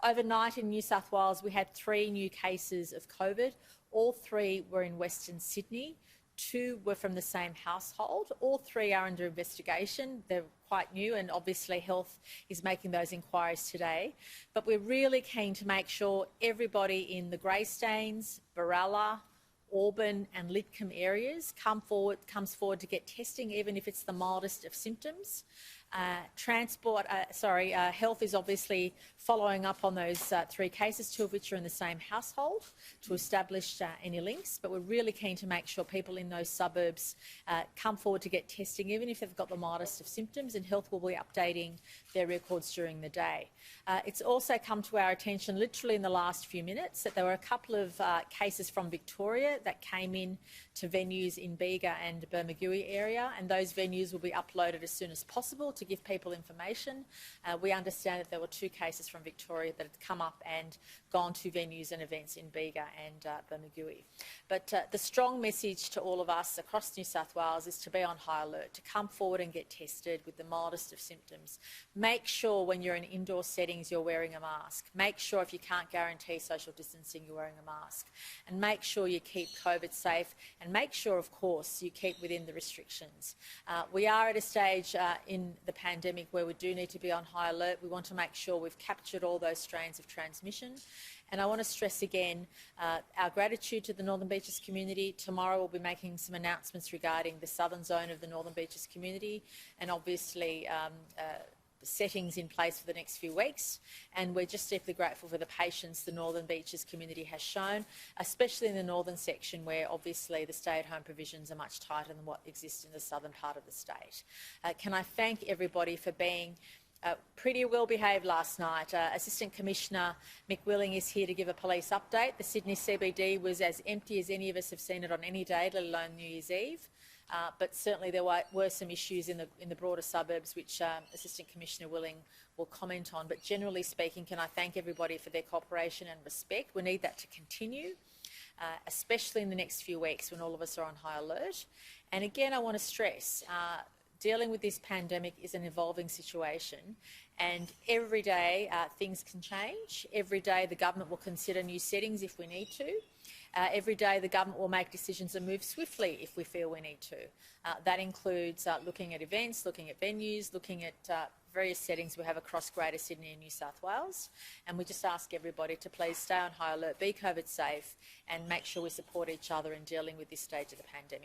Overnight in New South Wales, we had 3 new cases of COVID. All 3 were in Western Sydney. 2 were from the same household. All 3 are under investigation. They're quite new, and obviously Health is making those inquiries today. But we're really keen to make sure everybody in the Greystanes, Berala, Auburn and Lidcombe areas comes forward to get testing, even if it's the mildest of symptoms. Health is obviously following up on those 3 cases, 2 of which are in the same household, to establish any links. But we're really keen to make sure people in those suburbs come forward to get testing, even if they've got the mildest of symptoms, and Health will be updating their records during the day. It's also come to our attention literally in the last few minutes that there were a couple of cases from Victoria that came in to venues in Bega and Bermagui area, and those venues will be uploaded as soon as possible to give people information. We understand that there were 2 cases from Victoria that had come up and gone to venues and events in Bega and Bermagui. But the strong message to all of us across New South Wales is to be on high alert, to come forward and get tested with the mildest of symptoms. Make sure when you're in indoor settings you're wearing a mask. Make sure if you can't guarantee social distancing you're wearing a mask. And make sure you keep COVID safe, and make sure, of course, you keep within the restrictions. We are at a stage in the pandemic where we do need to be on high alert. We want to make sure we've captured all those strains of transmission. And I want to stress again our gratitude to the Northern Beaches community. Tomorrow we'll be making some announcements regarding the southern zone of the Northern Beaches community, and obviously settings in place for the next few weeks. And we're just deeply grateful for the patience the Northern Beaches community has shown, especially in the northern section where obviously the stay-at-home provisions are much tighter than what exists in the southern part of the state. Can I thank everybody for being pretty well behaved last night. Assistant Commissioner Mick Willing is here to give a police update. The Sydney CBD was as empty as any of us have seen it on any day, let alone New Year's Eve. But certainly there were some issues in the broader suburbs which Assistant Commissioner Willing will comment on. But generally speaking, can I thank everybody for their cooperation and respect? We need that to continue, especially in the next few weeks when all of us are on high alert. And again, I want to stress, dealing with this pandemic is an evolving situation, and every day things can change. Every day the government will consider new settings if we need to. Every day the government will make decisions and move swiftly if we feel we need to. That includes looking at events, looking at venues, looking at various settings we have across Greater Sydney and New South Wales. And we just ask everybody to please stay on high alert, be COVID safe, and make sure we support each other in dealing with this stage of the pandemic.